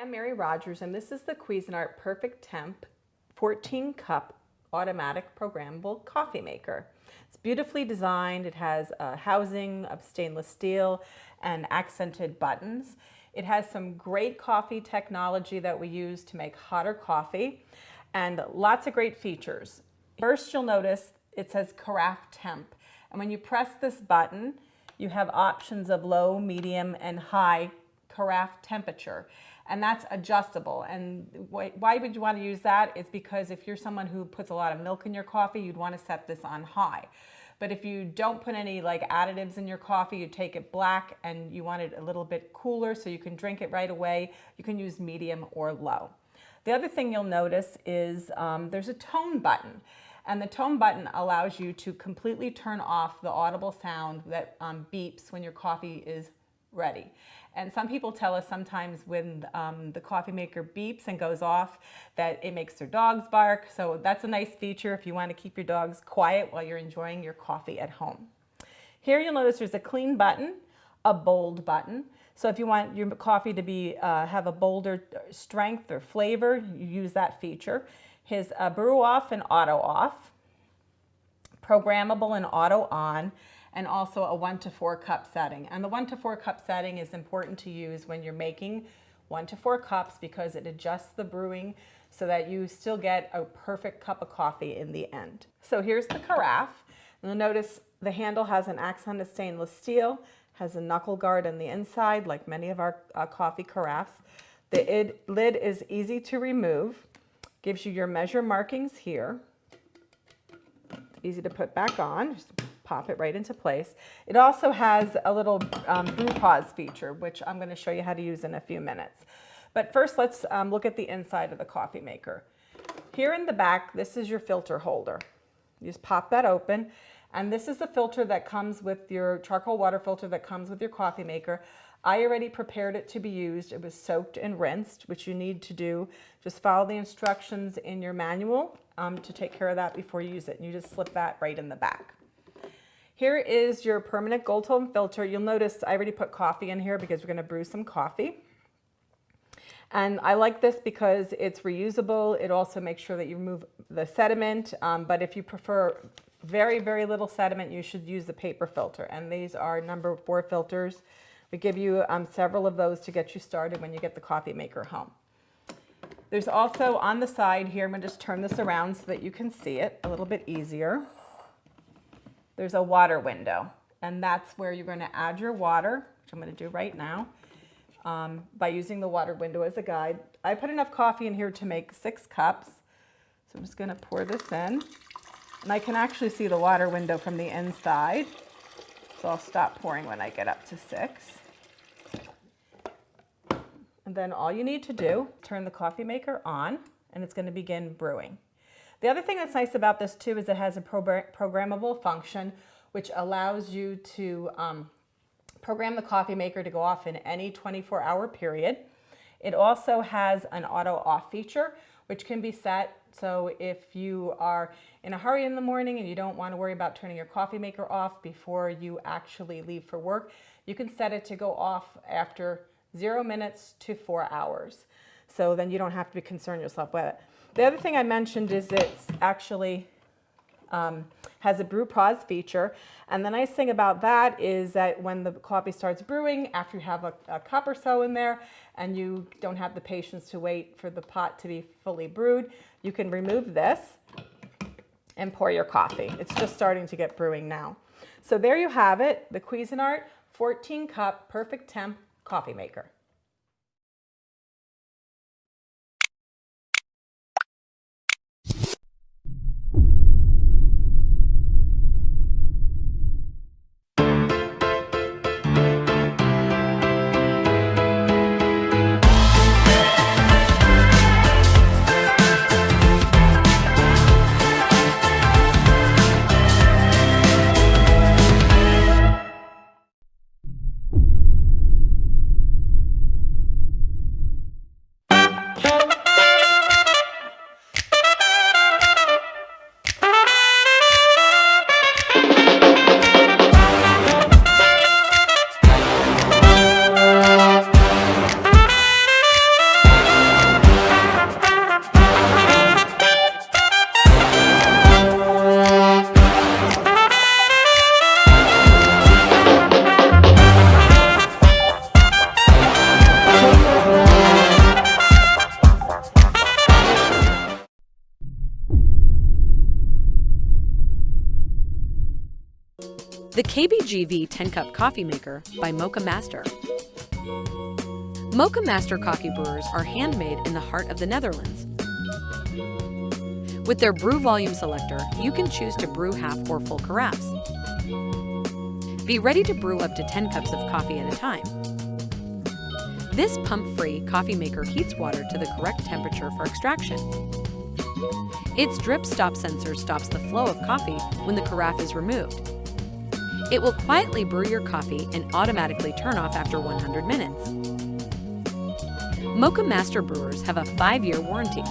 I'm Mary Rogers, and this is the Cuisinart Perfectemp 14-cup automatic programmable coffee maker. It's beautifully designed. It has a housing of stainless steel and accented buttons. It has some great coffee technology that we use to make hotter coffee and lots of great features. First, you'll notice it says Carafe temp, and when you press this button, you have options of low, medium, and high carafe temperature, and that's adjustable. And why would you want to use that? It's because if you're someone who puts a lot of milk in your coffee, you'd want to set this on high. But if you don't put any additives in your coffee, you take it black and you want it a little bit cooler so you can drink it right away, you can use medium or low. The other thing you'll notice is there's a tone button. And the tone button allows you to completely turn off the audible sound that beeps when your coffee is ready. And some people tell us sometimes when the coffee maker beeps and goes off that it makes their dogs bark. So that's a nice feature if you want to keep your dogs quiet while you're enjoying your coffee at home. Here you'll notice there's a clean button, a bold button. So if you want your coffee to be have a bolder strength or flavor, you use that feature. His brew off and auto off, programmable and auto on, and also a 1 to 4 cup setting. And the 1 to 4 cup setting is important to use when you're making 1 to 4 cups because it adjusts the brewing so that you still get a perfect cup of coffee in the end. So here's the carafe. You'll notice the handle has an accented stainless steel, has a knuckle guard on the inside like many of our coffee carafes. The lid is easy to remove. Gives you your measure markings here. It's easy to put back on. Just pop it right into place. It also has a little brew pause feature, which I'm going to show you how to use in a few minutes. But first, let's look at the inside of the coffee maker. Here in the back, this is your filter holder. You just pop that open, and this is the filter that comes with your charcoal water filter that comes with your coffee maker. I already prepared it to be used. It was soaked and rinsed, which you need to do. Just follow the instructions in your manual to take care of that before you use it. And you just slip that right in the back. Here is your permanent gold tone filter. You'll notice I already put coffee in here because we're going to brew some coffee. And I like this because it's reusable. It also makes sure that you remove the sediment. But if you prefer very, very little sediment, you should use the paper filter. And these are number 4 filters. We give you several of those to get you started when you get the coffee maker home. There's also on the side here, I'm going to just turn this around so that you can see it a little bit easier. There's a water window, and that's where you're going to add your water, which I'm going to do right now by using the water window as a guide. I put enough coffee in here to make 6 cups, so I'm just going to pour this in. And I can actually see the water window from the inside, so I'll stop pouring when I get up to 6. And then all you need to do, turn the coffee maker on, and it's going to begin brewing. The other thing that's nice about this too is it has a programmable function which allows you to program the coffee maker to go off in any 24-hour period. It also has an auto off feature which can be set so if you are in a hurry in the morning and you don't want to worry about turning your coffee maker off before you actually leave for work, you can set it to go off after 0 minutes to 4 hours. So then you don't have to be concerned yourself with it. The other thing I mentioned is it's actually has a brew pause feature. And the nice thing about that is that when the coffee starts brewing, after you have a cup or so in there and you don't have the patience to wait for the pot to be fully brewed, you can remove this and pour your coffee. It's just starting to get brewing now. So there you have it, the Cuisinart 14-cup Perfectemp coffee maker. The KBGV 10-Cup Coffee Maker by Moccamaster. Moccamaster coffee brewers are handmade in the heart of the Netherlands. With their brew volume selector, you can choose to brew half or full carafes. Be ready to brew up to 10 cups of coffee at a time. This pump-free coffee maker heats water to the correct temperature for extraction. Its drip-stop sensor stops the flow of coffee when the carafe is removed. It will quietly brew your coffee and automatically turn off after 100 minutes. Moccamaster brewers have a 5-year warranty.